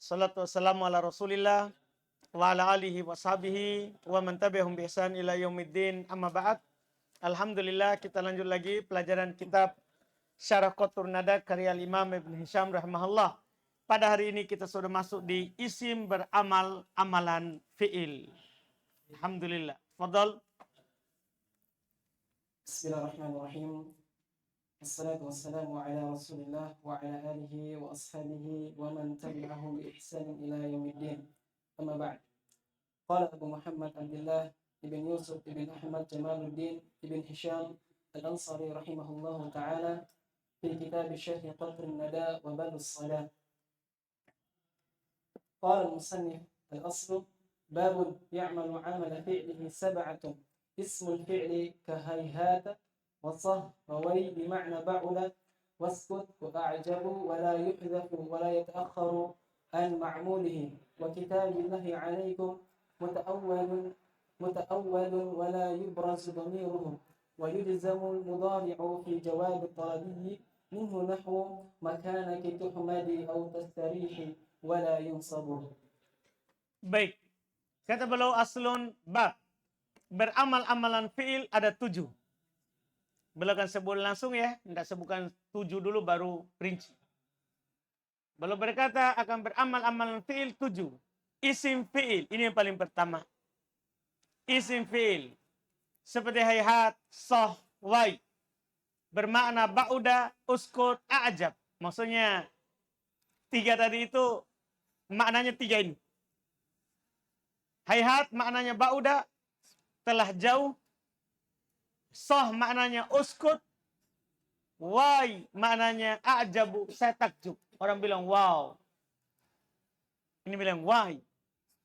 Salatu wassalamu ala Rasulillah wa ala alihi wa sahbihi wa man tabi'ahum bi ihsan ila yaumiddin. Amma ba'd. Alhamdulillah, kita lanjut lagi pelajaran kitab Syarah Qatrun Nada karya Imam Ibn Hisham rahimahullah. Pada hari ini kita sudah masuk di isim beramal amalan fi'il. Alhamdulillah. Fadal. Bismillahirrahmanirrahim. Assalatu wassalamu ala Rasulillah wa ala alihi wa ashabihi wa man tabi'ahum bi ihsanin ila yaumiddin. Amma ba'd. Qala Abu Muhammad Abdullah ibn Yusuf ibn Ahmad Jamaluddin ibn Hisham al-Ansari rahimahullahu ta'ala fi kitab Syarh Qatrun Nada wa Balus Salam. Qala al-musannif al-aslu babun ya'malu 'amala fi'lihi sab'atun ismul fi'li kahayhata وصه ووي بمعنى بعد واسكت وأعجب ولا يحذف ولا يتأخر عن معموله وكتاب الله عليكم متأول ولا يبرز ضميره ويجزم المضارع في جواب الطلبي منه نحو مكانك تحمدي أو تستريحي ولا ينصب. Baik, kata beliau aslun bab. Beramal amalan fi'il ada 7. Beliau akan sebut langsung ya, tidak sebutkan 7 dulu baru rinci. Beliau berkata akan beramal amalan fi'il 7. Isim fi'il, ini yang paling pertama. Isim fi'il seperti hayhat, soh, wai. Bermakna ba'uda, uskut, a'jab. Maksudnya 3 tadi itu maknanya 3 ini. Hayhat maknanya ba'uda, telah jauh. Soh maknanya uskut. Wai maknanya a'jabu, saya takjub. Orang bilang wow. Ini bilang wai.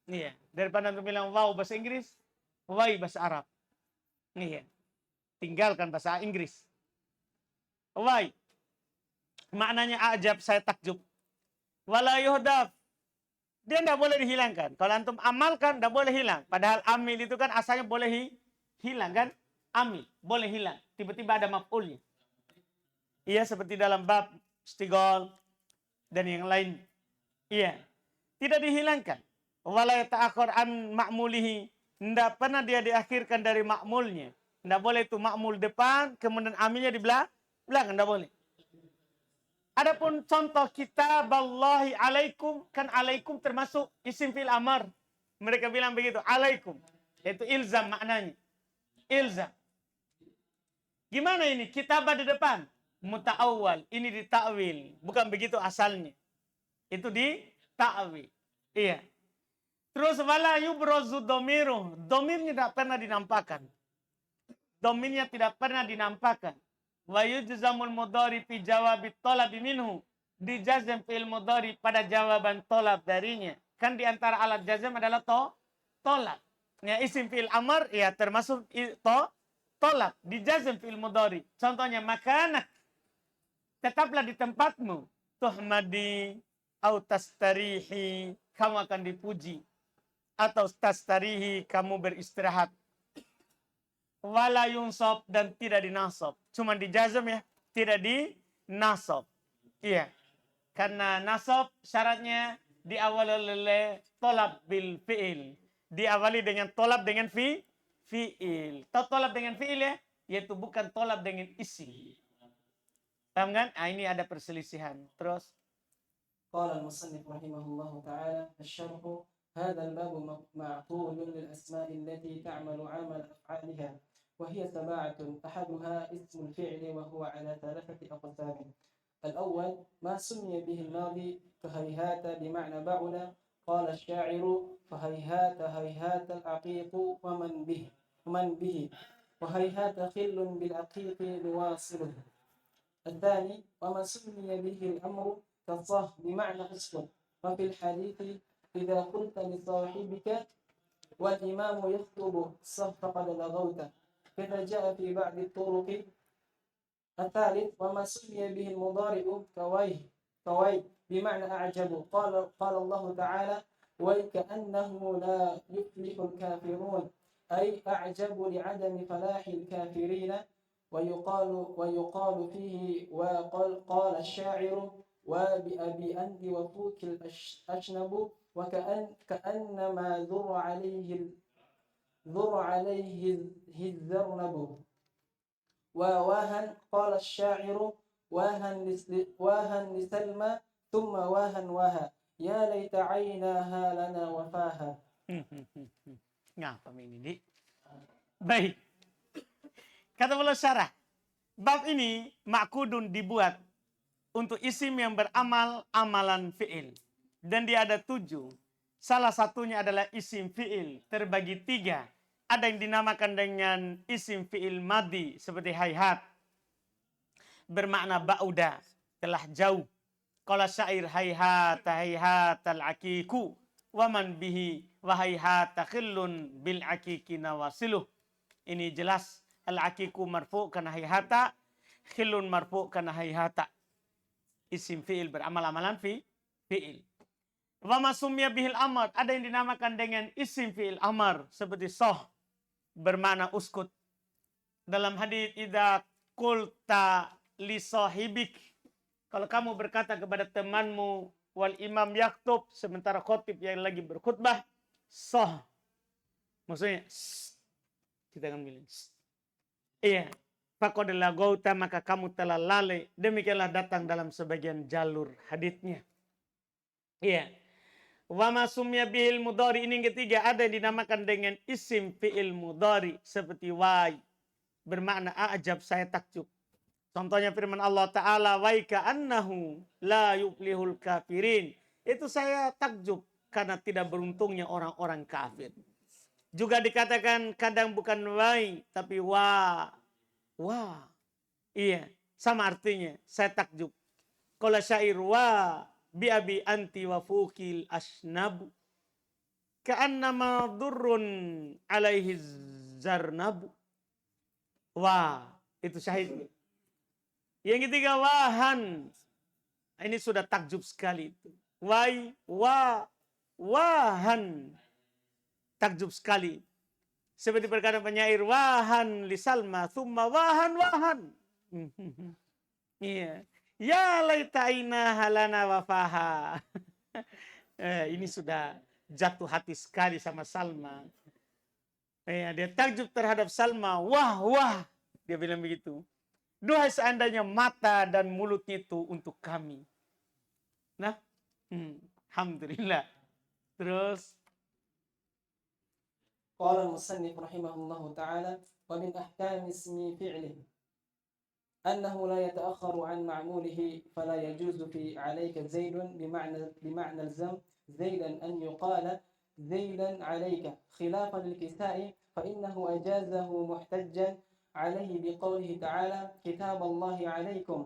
Iya. Daripada untuk bilang wow bahasa Inggris, wai bahasa Arab. Iya. Tinggalkan bahasa Inggris. Wai maknanya a'jab, saya takjub. Wala yuhdaf. Dia tidak boleh dihilangkan. Kalau antum amalkan, tidak boleh hilang. Padahal amil itu kan asalnya boleh hilang kan? Amil, boleh hilang. Tiba-tiba ada maf'ulnya. Iya, seperti dalam bab istigol dan yang lain. Iya, tidak dihilangkan. Wala yata'akhir an ma'mulihi. Tidak pernah dia diakhirkan dari ma'mulnya. Tidak boleh itu ma'mul depan, kemudian amilnya di belakang. Tidak boleh. Adapun contoh kitaballahi alaikum, kan alaikum termasuk isim fil amar. Mereka bilang begitu, alaikum. Itu ilzam maknanya. Ilzam. Gimana ini? Kitabah di depan. Muta'awwal. Ini ditakwil. Bukan begitu asalnya. Itu ditakwil. Iya. Terus wala yubrazu domiruh. Domirnya tidak pernah dinampakkan. Domirnya tidak pernah dinampakkan. Wa yujzamul mudhari fi jawabi tolabi minhu. Dijazam fi'il mudhari pada jawaban tolab darinya. Kan di antara alat jazam adalah tolab. Ya, isim fi'il amar ya termasuk tolak, dijazam fi'il mudhari. Contohnya makanak, tetaplah di tempatmu. Tuhmadi au tastarihi, kamu akan dipuji. Atau tastarihi, kamu beristirahat. Wala yunsab, dan tidak dinasab. Cuma dijazam ya, tidak dinasab. Iya. Karena nasab syaratnya diawali oleh tolab bil fi'il. Diawali dengan tolab dengan fi'il. Tolab dengan fi'il ya, yaitu bukan tolab dengan isim. Paham kan? Ini ada perselisihan. Terus Qala al-musannif rahimahullahu ta'ala asy-syarh hadha al-bab ma'qul lil-asma' allati ta'malu 'amal af'aliha wa hiya sab'atun ahaduha ismu al-fi'li wa huwa 'ala thalathati aqsam. Al-awwal ma summiya bihi al-madi kahayhata bima'na ba'ula qala asy-sya'iru فهيهات هيهات العقيق ومن به وهيهات خل بالعقيق نواصله. الثاني وما سمي به الأمر كالصه بمعنى اسكت. وفي الحديث إذا قلت لصاحبك والإمام يخطب الصه فقد لغوت كما جاء في بعض الطرق. الثالث وما سمي به المضارع كويه بمعنى أعجب. قال الله تعالى وكأنه لا يفلح الكافرون أي أعجب لعدم فلاح الكافرين. ويقال فيه وقال الشاعر وبأبي أنت وفوك الأشنب كأنما ذر عليه الذرنب. وواها قال الشاعر واها لسلمى ثم واها يا ليت عيناها لنا وفاها. Ngapa ini, Dik? Baik. Kata beliau syarah. Bab ini ma'kudun dibuat untuk isim yang beramal amalan fi'il. Dan dia ada 7. Salah satunya adalah isim fi'il. Terbagi 3. Ada yang dinamakan dengan isim fi'il madi. Seperti hayhat. Bermakna ba'uda. Telah jauh. Qala syair hayhat al-aqiku. Waman bihi wahayhat khillun bil aqiqi nawasiluh. Ini jelas al-aqiqu marfu kana hayhata, khillun marfu kana hayhata. Isim fi'il beramal amalan fi'il. Wa ma summiya bihil amr, ada yang dinamakan dengan isim fi'il amr seperti soh bermakna uskut. Dalam hadis idza qulta li sahibik, kalau kamu berkata kepada temanmu wal imam yaktub, sementara khotib yang lagi berkhutbah, soh. Maksudnya, kita akan bilang, iya, faqad lagauta, maka kamu telah lalai. Demikianlah datang dalam sebagian jalur haditsnya. Iya. Wa ma summiya bihil mudhari, ini yang ketiga, ada yang dinamakan dengan isim fi'il mudhari seperti wai, bermakna a'jab, saya takjub. Contohnya firman Allah Ta'ala, waika annahu la yuflihul kafirin. Itu saya takjub karena tidak beruntungnya orang-orang kafir. Juga dikatakan kadang bukan wai, tapi wa. Wa. Iya, sama artinya. Saya takjub. Qala syair wa bi abi anti wa fukil asnabu. Ka'annama durrun alaihi zarnabu. Wa. Itu syahid. Yang ketiga wahan. Ini sudah takjub sekali itu. Wahan. Takjub sekali. Seperti perkataan penyair wahan li Salma thumma wahan. Iya. Ya laita aina halana wafaha. Ini sudah jatuh hati sekali sama Salma. Dia takjub terhadap Salma. Wah. Dia bilang begitu. Duhai seandainya mata dan mulutnya itu untuk kami. Nah, alhamdulillah. Terus. قال المصنف رحمه الله تعالى ومن أحكام اسم فعله أنه لا يتأخر عن معموله فلا يجوز في عليك زيد بمعنى الزم زيدا أن يقال زيدا عليك خلافا للكساء فإنه أجازه محتجا عليه بقوله تعالى كتاب الله عليكم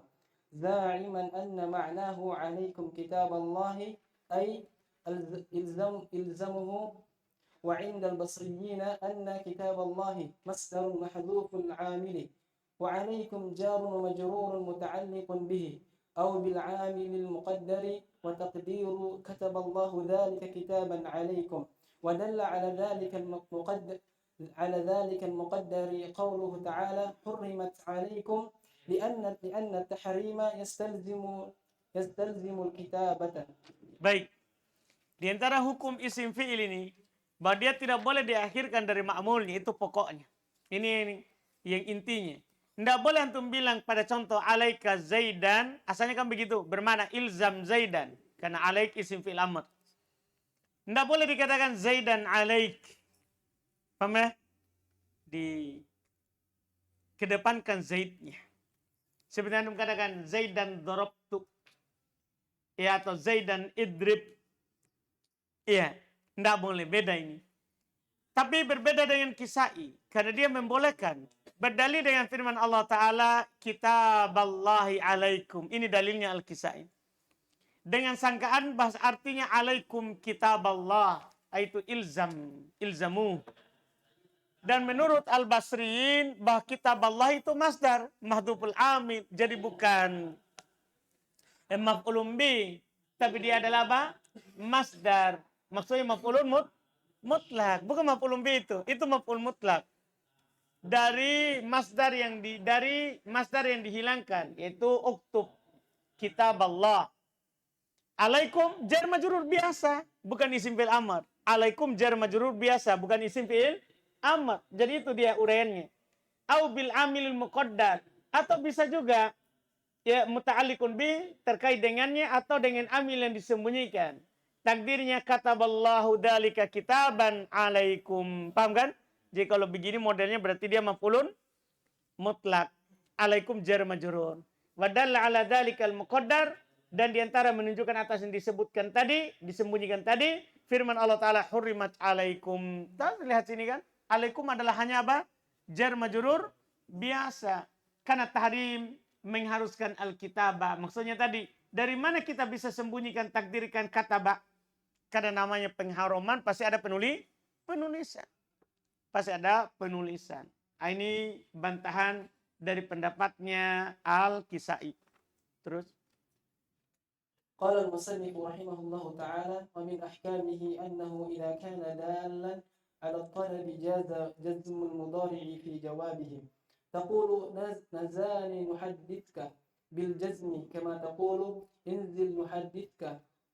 زاعما أن معناه عليكم كتاب الله أي إلزمه. وعند البصريين أن كتاب الله مصدر محذوف العامل وعليكم جار ومجرور متعلق به أو بالعامل المقدر وتقدير كتب الله ذلك كتابا عليكم. ودل على ذلك المقدر قوله تعالى حرمت عليكم لأن التحريم يستلزم الكتابة. Baik. Di antara hukum isim fi'il ini, bahwa dia tidak boleh diakhirkan dari ma'mulnya, itu pokoknya. Ini yang intinya. Tidak boleh antum bilang pada contoh alaika zaidan, asalnya kan begitu, bermakna ilzam zaidan, karena alaik isim fi'il amr. Tidak boleh dikatakan zaidan alaik. Paham ya? Kedepankan zaidnya. Seperti antum katakan zaidan dorobtu. Ya, atau zaidan idrib. Iya. Tidak boleh, beda ini. Tapi berbeda dengan Kisai. Karena dia membolehkan. Berdalil dengan firman Allah Ta'ala, kitaballahi alaikum. Ini dalilnya Al-Kisai. Dengan sangkaan bahasa artinya alaikum kitaballah. Itu ilzamu. Dan menurut Al-Basriyin, bahwa kitaballah itu masdar. Mahdhuful amil. Jadi bukan maf'ulun bih. Tapi dia adalah apa? Masdar. Maksudnya maf'ulun mutlak, bukan maf'ulun bih itu maf'ul mutlak. Dari masdar yang dihilangkan, yaitu uktub kitab Allah. Alaikum jar majrur biasa, bukan isim fi'il amr. Alaikum jar majrur biasa, bukan isim fi'il amr. Jadi itu dia uraiannya. Au bil amilil muqaddar, atau bisa juga ya muta'alliqun bi, terkait dengannya atau dengan amil yang disembunyikan. Takdirnya kataballahu dzalika kitaban alaikum. Paham kan? Jadi kalau begini modelnya berarti dia maf'ulun mutlak. Alaikum jar majrur. Wa dalla ala dzalikal muqaddar, dan diantara menunjukkan atas yang disebutkan tadi, disembunyikan tadi, firman Allah Ta'ala, hurrimat alaikum. Dan lihat sini kan, alaikum adalah hanya apa? Jar majrur biasa. Karena tahrim mengharuskan alkitabah. Maksudnya tadi, dari mana kita bisa sembunyikan, takdirkan katabah? Karena namanya pengharuman, pasti ada penulisan. Pasti ada penulisan. Ini bantahan dari pendapatnya Al-Kisai. Terus. قال المصنف رحمه الله تعالى: ومن أحكامه أنه إذا كان دالا على الطلب جاز جزم المضارع في جوابه. تقول نزال نحدثك بالجزم كما تقول انزل نحدثك.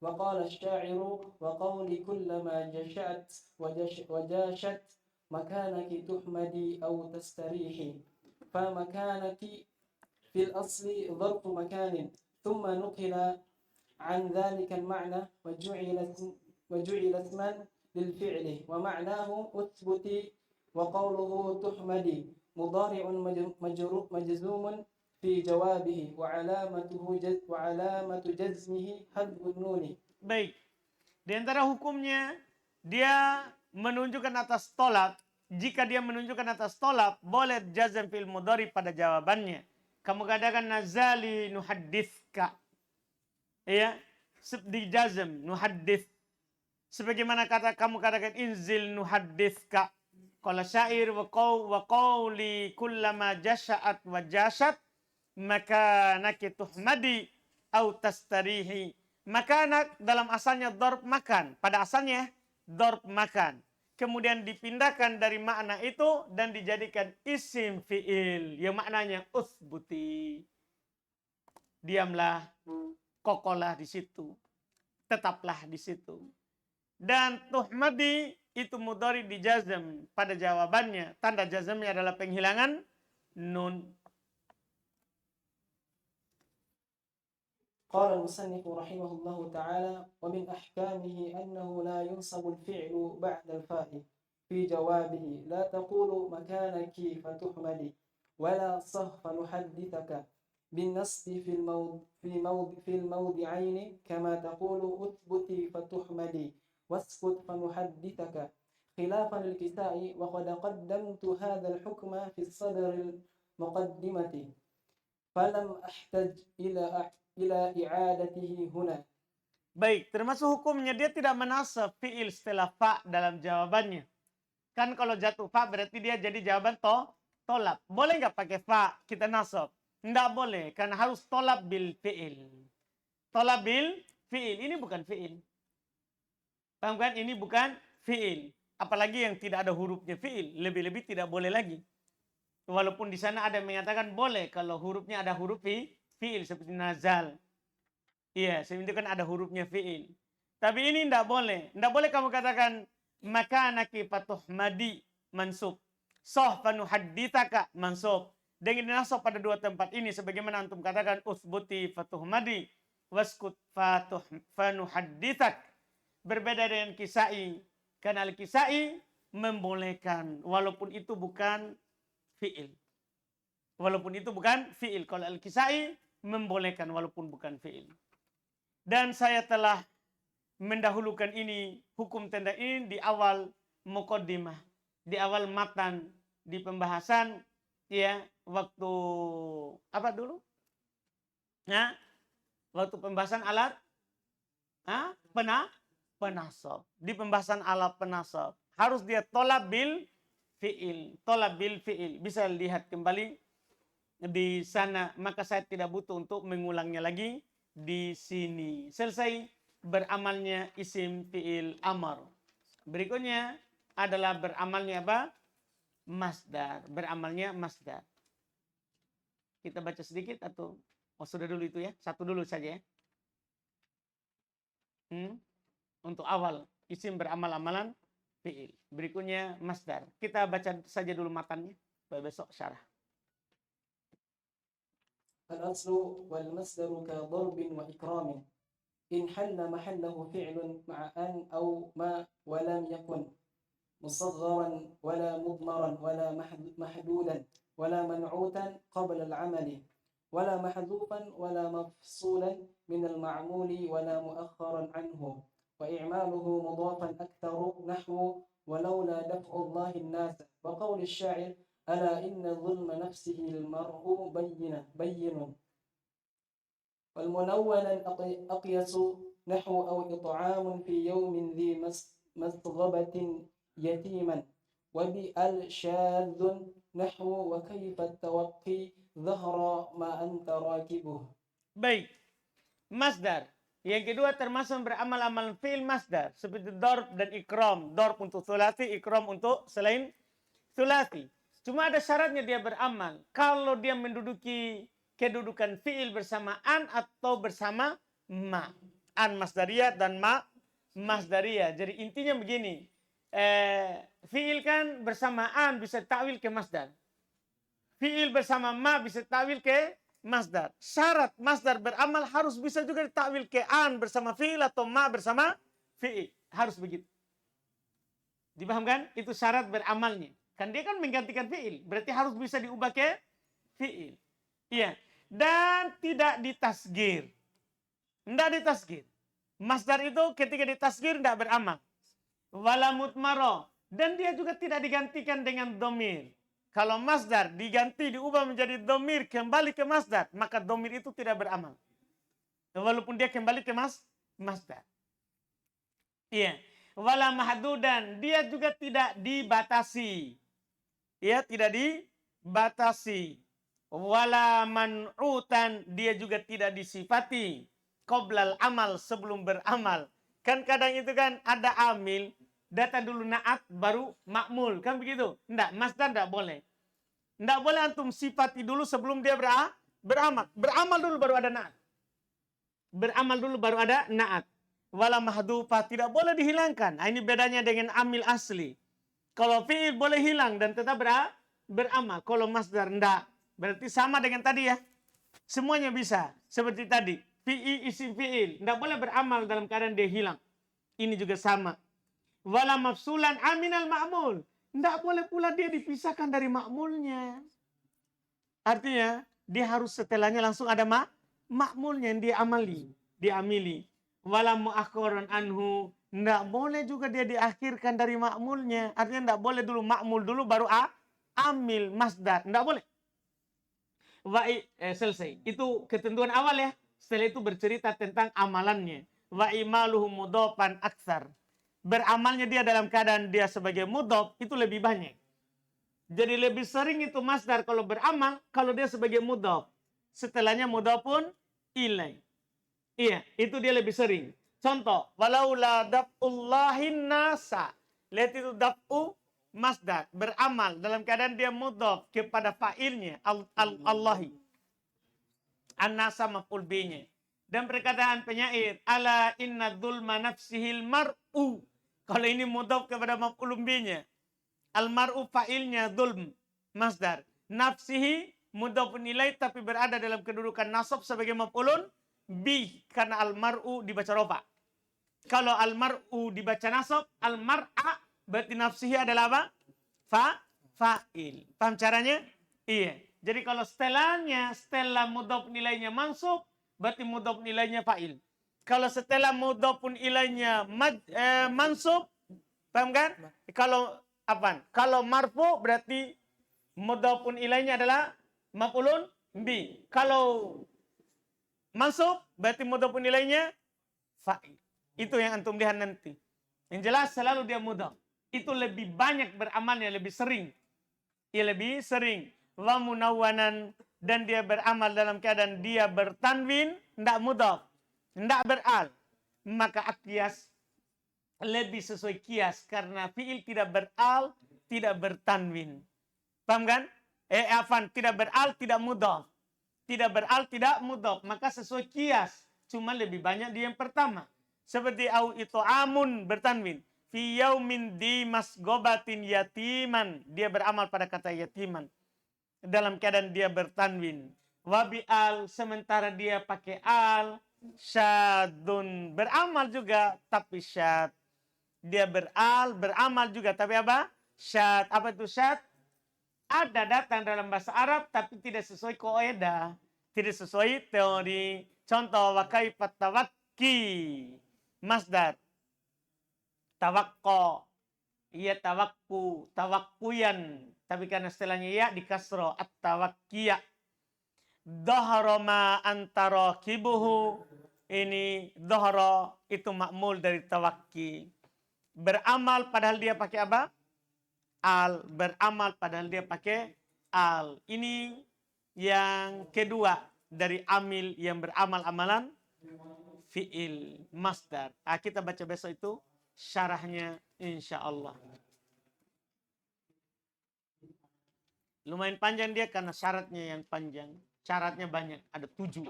وقال الشاعر: وقول كلما جشأت وجاشت مكانك تحمدي أو تستريحي. فمكانك في الأصل ظرف مكان ثم نقل عن ذلك المعنى وجعل اسما للفعل ومعناه اثبتي. وقوله تحمدي مضارع مجزوم في جوابه وعلامة جزمه حذف النون. Baik. Di antara hukumnya dia menunjukkan atas tolak. Jika dia menunjukkan atas tolak, boleh jazm fil mudhari pada jawabannya. Kamu katakan nazali nuhadditska. Ya, di jazm nuhaddits. Sebagaimana kamu katakan inzil nuhadditska. Qala syair wa qawli kullama jasha'at wa jashat makanaki tuhmadi au tastarihi. Makanak dalam asalnya dorb makan. Pada asalnya dorb makan. Kemudian dipindahkan dari makna itu dan dijadikan isim fi'il. Yang maknanya usbuti. Diamlah, kokohlah di situ. Tetaplah di situ. Dan tuhmadi itu mudhari di jazm pada jawabannya. Tanda jazmnya adalah penghilangan nun. قال المصنف رحمه الله تعالى: ومن أحكامه أنه لا ينصب الفعل بعد الفاء في جوابه. لا تقول مكانك فتحمدي ولا صح فنحدثك بالنصب في الموضعين كما تقول اثبتي فتحمدي واسكت فنحدثك، خلافا للكساء. وقد قدمت هذا الحكم في الصدر المقدمة فلم أحتج إلى إعادته هنا. Baik, termasuk hukumnya dia tidak menasab fi'il setelah fa dalam jawabannya. Kan kalau jatuh fa berarti dia jadi jawaban tolab. Boleh nggak pakai fa kita nasab? Nggak boleh, karena harus tolab bil fi'il. Tolab bil fi'il, ini bukan fi'il. Paham kan? Ini bukan fi'il. Apalagi yang tidak ada hurufnya fi'il. Lebih-lebih tidak boleh lagi. Walaupun di sana ada yang mengatakan boleh kalau hurufnya ada huruf fi'il seperti nazal. Iya, saya kan ada hurufnya fi'il. Tapi ini tidak boleh. Tidak boleh kamu katakan makanaki fatuhmadi mansub. Soh fanuhadditaka mansub. Dengan dinasab pada dua tempat ini sebagaimana antum katakan usbuti fatuhmadi waskut fanuhaddithak. Berbeda dengan Kisai. Karena Al-Kisai membolehkan walaupun itu bukan fi'il. Walaupun itu bukan fi'il. Kalau Al-Kisai membolehkan walaupun bukan fi'il. Dan saya telah mendahulukan ini, hukum tanda ini di awal muqaddimah, di awal matan, di pembahasan ya waktu apa dulu? Nah, waktu pembahasan alat penasab. Di pembahasan alat penasab harus dia tolab bil fi'il, tolab bil fi'il. Bisa lihat kembali di sana, maka saya tidak butuh untuk mengulangnya lagi di sini. Selesai beramalnya isim fi'il amar. Berikutnya adalah beramalnya apa? Masdar. Beramalnya masdar. Kita baca sedikit atau sudah dulu itu ya? Satu dulu saja ya. Untuk awal isim beramal-amalan fi'il. Berikutnya masdar. Kita baca saja dulu matannya, besok syarah. الأصل والمصدر كضرب وإكرام إن حل محله فعل مع أن أو ما ولم يكن مصغرا ولا مضمرا ولا محدودا ولا منعوتا قبل العمل ولا محذوفا ولا مفصولا من المعمول ولا مؤخرا عنه وإعماله مضافا أكثر نحو ولولا دفع الله الناس وقول الشاعر ألا إن ظلم نفسه المرء بين والمنونا أقيس نحو أو إطعام في يوم ذي مسغبة يتيما وبأل شاذ نحو وكيف التوقي ظهر ما أنت راكبه. Baik, masdar. Yang kedua termasuk beramal-amal fi'il masdar seperti dorb dan ikram. Dorb untuk thulathi, ikram untuk selain thulathi. Cuma ada syaratnya dia beramal. Kalau dia menduduki kedudukan fi'il bersama an atau bersama ma. An masdariyah dan ma masdariyah. Jadi intinya begini. Fi'il kan bersamaan bisa ta'wil ke masdar. Fi'il bersama ma bisa ta'wil ke masdar. Syarat masdar beramal harus bisa juga ditakwil ke an bersama fi'il atau ma bersama fi'il. Harus begitu. Dipahamkan? Itu syarat beramalnya. Kan dia kan menggantikan fi'il. Berarti harus bisa diubah ke fi'il. Iya. Dan tidak ditasgir. Tidak ditasgir. Masdar itu ketika ditasgir tidak beramal. Wala mutmaro. Dan dia juga tidak digantikan dengan domir. Kalau masdar diganti, diubah menjadi domir, kembali ke masdar, maka domir itu tidak beramal. Walaupun dia kembali ke masdar. Iya. Wala mahdudan. Dia juga tidak dibatasi. Ya, tidak dibatasi. Wala man'utan, dia juga tidak disifati. Qoblal amal, sebelum beramal. Kan kadang itu kan ada amil, datang dulu naat, baru makmul. Kan begitu? Enggak, masdar enggak boleh. Enggak boleh antum sifati dulu sebelum dia beramal. Beramal dulu baru ada naat. Beramal dulu baru ada naat. Wala mahdufah, tidak boleh dihilangkan. Nah, ini bedanya dengan amil asli. Kalau fi'il boleh hilang dan tetap beramal. Kalau masdar enggak. Berarti sama dengan tadi ya. Semuanya bisa. Seperti tadi. Fi'il isim fi'il. Enggak boleh beramal dalam keadaan dia hilang. Ini juga sama. Wala mafsulan aminal ma'mul. Enggak boleh pula dia dipisahkan dari ma'mulnya. Artinya dia harus setelahnya langsung ada ma'mulnya yang dia amili. Wala mu'akhiran anhu. Enggak boleh juga dia diakhirkan dari ma'mulnya. Artinya enggak boleh dulu ma'mul dulu baru amil masdar. Enggak boleh. Selesai. Itu ketentuan awal ya. Setelah itu bercerita tentang amalannya. Wa imaluhu mudhofan aktsar. Beramalnya dia dalam keadaan dia sebagai mudhof itu lebih banyak. Jadi lebih sering itu masdar kalau beramal kalau dia sebagai mudhof. Setelahnya mudhofun ilai. Iya, itu dia lebih sering. Contoh, walaula daf'ullahin nasa. Lihat itu daf'u masdar, beramal dalam keadaan dia mudhof kepada fa'ilnya Allahi. An-nasa maf'ul bihi. Dan perkataan penyair, ala inna dzulma nafsihil mar'u. Kalau ini mudhof kepada maf'ul bihi. Al-mar'u fa'ilnya dzulm, masdar. Nafsihi mudhofun ilaih tapi berada dalam kedudukan nasab sebagai maf'ulun bi karena al-mar'u dibaca rofa. Kalau al-mar'u dibaca nasab, al-mar'a berarti nafsihi adalah apa? Fa'il. Paham caranya? Iya. Jadi kalau setelah mudhof nilainya mansub, berarti mudhof nilainya fa'il. Kalau setelah mudhof ilainya mansub, paham kan? Kalau marfu berarti mudhof ilainya adalah maf'ulun bi. Kalau mansub berarti mudhof ilainya fa'il. Itu yang antum lihat nanti. Yang jelas selalu dia mudhof. Itu lebih banyak beramalnya, lebih sering. Ia lebih sering. Wa munawwanan, dan dia beramal dalam keadaan dia bertanwin, tidak mudhaf, tidak beral. Maka akyas lebih sesuai kias karena fi'il tidak beral, tidak bertanwin. Paham kan? Tidak beral, tidak mudhaf. Tidak beral, tidak mudhaf. Maka sesuai kias. Cuma lebih banyak di yang pertama. Seperti au itu amun bertanwin. Fi yaumin di masgobatin yatiman. Dia beramal pada kata yatiman. Dalam keadaan dia bertanwin. Wabi al, sementara dia pakai al. Syadun, beramal juga tapi syad. Dia beramal juga tapi apa? Syad. Apa itu syad? Ada datang dalam bahasa Arab tapi tidak sesuai kaidah, tidak sesuai teori. Contoh wa kaifa tawakki. Masdar tawakko, iya tawakku, tawakkuyan. Tapi karena setelahnya ya di kasro at-tawakkiya. Dhahara ma antara kibuhu. Ini dhahara itu makmul dari tawakki. Beramal padahal dia pakai apa? Al. Beramal padahal dia pakai al. Ini yang kedua dari amil yang beramal amalan fi'il masdar. Kita baca besok itu syarahnya insyaallah. Lumayan panjang dia karena syaratnya yang panjang. Syaratnya banyak, ada 7.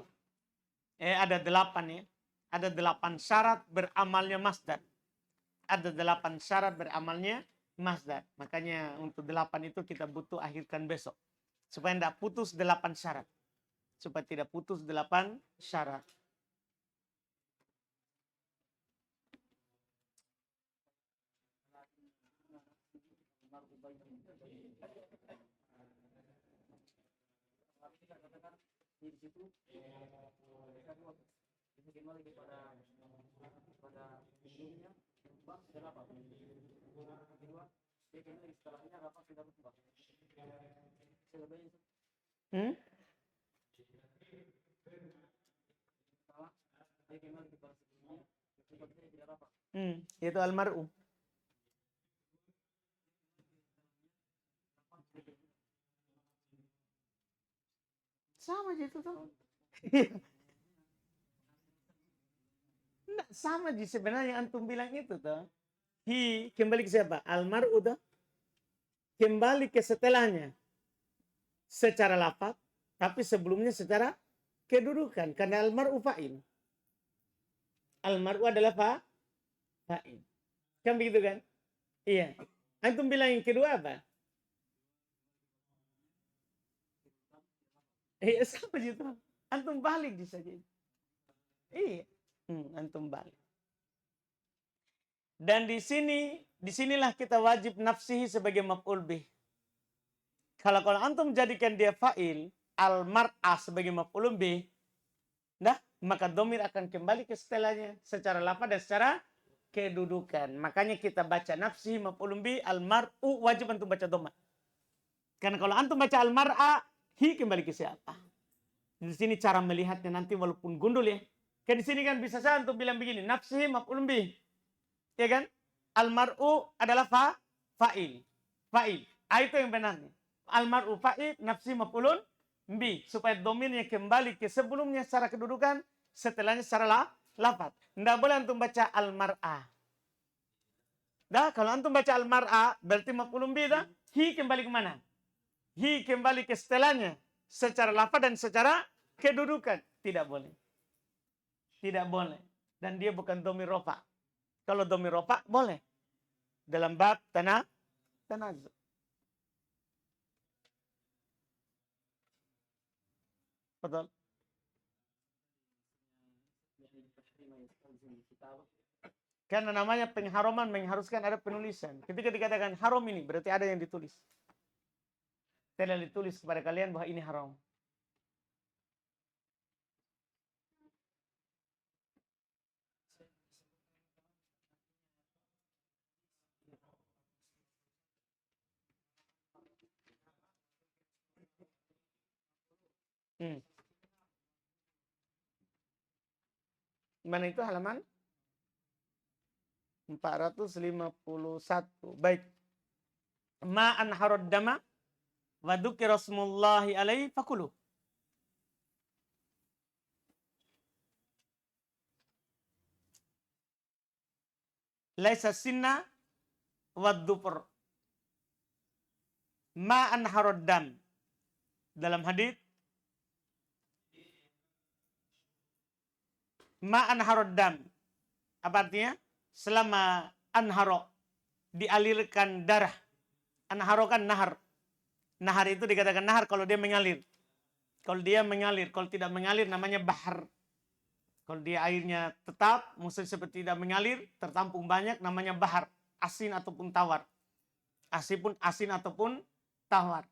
Ada 8 ya. Ada 8 syarat beramalnya masdar. Ada 8 syarat beramalnya masdar. Makanya untuk 8 itu kita butuh akhirkan besok. Supaya tidak putus 8 syarat. Supaya tidak putus 8 syarat. Di situ kembali kepada induknya bab dan apa kedua dia kembali istilahnya apa sudah berubah dia kembali kepada sebelumnya sebabnya tidak apa itu almar'u sama aja itu tuh. Nggak, sama aja sebenarnya yang antum bilang itu tuh. Hi kembali ke siapa? Almar'u tuh. Kembali ke setelahnya. Secara lafaz, tapi sebelumnya secara kedudukan. Karena almar'u fa'il. Almar'u adalah fa'il. Kan begitu kan? Iya. Antum bilang yang kedua apa? Sama aja tuh. Antum balik bisa jadi. Iya. Antum balik. Dan disinilah kita wajib nafsihi sebagai maf'ul bih. Kalau antum jadikan dia fa'il, al-mar'ah sebagai maf'ul bih, nah, maka domir akan kembali ke setelahnya secara lafaz dan secara kedudukan. Makanya kita baca nafsihi maf'ul bih, al-mar'u wajib antum baca dhamma. Karena kalau antum baca al-mar'ah, hi kembali ke siapa? Di sini cara melihatnya nanti walaupun gundul ya. Kan di sini kan bisa saja untuk bilang begini, nafsihi maf'ulun bih. Ya kan? Almar'u adalah fa'il. Fa'il. Itu yang benarnya. Almar'u fa'il, nafsihi maf'ulun bih. Supaya domirnya kembali ke sebelumnya secara kedudukan, setelahnya secara lafaz. Tidak boleh antum baca al-mar'ah. Dah, kalau antum baca al-mar'ah, berarti maf'ulun bih dah. Hi kembali ke mana? Hi kembali ke setelahnya secara lafaz dan secara kedudukan. Tidak boleh. Tidak boleh. Dan dia bukan dhamir rafa. Kalau dhamir rafa boleh. Dalam bab tanazzuh. Betul. Karena namanya pengharaman mengharuskan ada penulisan. Ketika dikatakan haram ini berarti ada yang ditulis. Tidak ditulis kepada kalian bahwa ini haram. Mana itu halaman? 451. Baik. Ma'an harad dama wa dzukira rasmullahi alaihi fakulu. Laisa sinna wa dzufur. Ma'an harad dam. Dalam hadis Ma'an harad dam. Apa artinya? Selama anharo, dialirkan darah. Anharo kan nahar. Nahar itu dikatakan nahar kalau dia mengalir. Kalau dia mengalir, kalau tidak mengalir namanya bahar. Kalau dia airnya tetap, maksudnya seperti tidak mengalir, tertampung banyak, namanya bahar. Asin ataupun tawar. Asin ataupun tawar.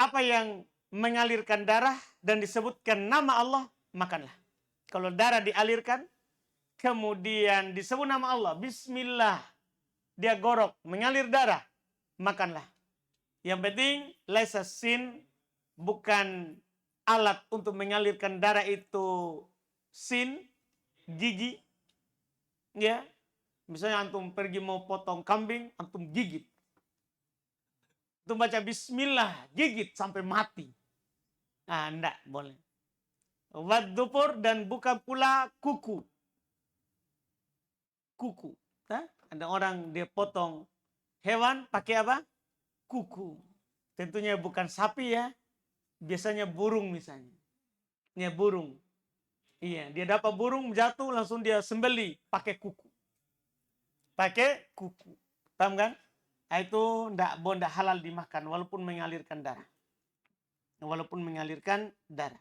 Apa yang mengalirkan darah dan disebutkan nama Allah, makanlah. Kalau darah dialirkan, kemudian disebut nama Allah, Bismillah, dia gorok, mengalir darah, makanlah. Yang penting, laisa sin, bukan alat untuk mengalirkan darah itu sin, gigi. Ya, misalnya antum pergi mau potong kambing, antum gigit. Antum baca Bismillah, gigit sampai mati. Nah, enggak boleh. Waddupur, dan bukan pula kuku. Kuku. Nah, ada orang dia potong hewan pakai apa? Kuku. Tentunya bukan sapi ya. Biasanya burung misalnya. Ya burung. Iya, dia dapat burung jatuh langsung dia sembeli pakai kuku. Pakai kuku. Paham kan? Nah, itu enggak halal dimakan walaupun mengalirkan darah. Walaupun mengalirkan darah.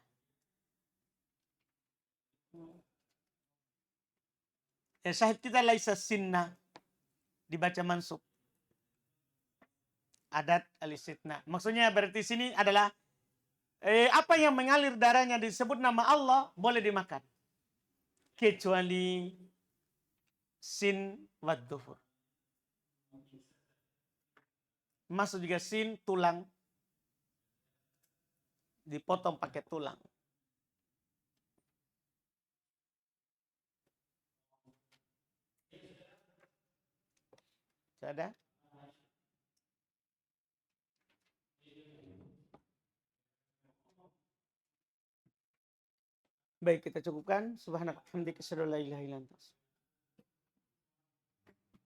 Syahid kita laisa sinna, dibaca mansub. Adat alisitna. Maksudnya berarti sini adalah apa yang mengalir darahnya disebut nama Allah boleh dimakan. Kecuali sin waddufur. Masuk juga sin tulang. Dipotong pakai tulang. Ada? Baik, kita cukupkan. Subhanaka hamdika asyhadu an la ilaha illa anta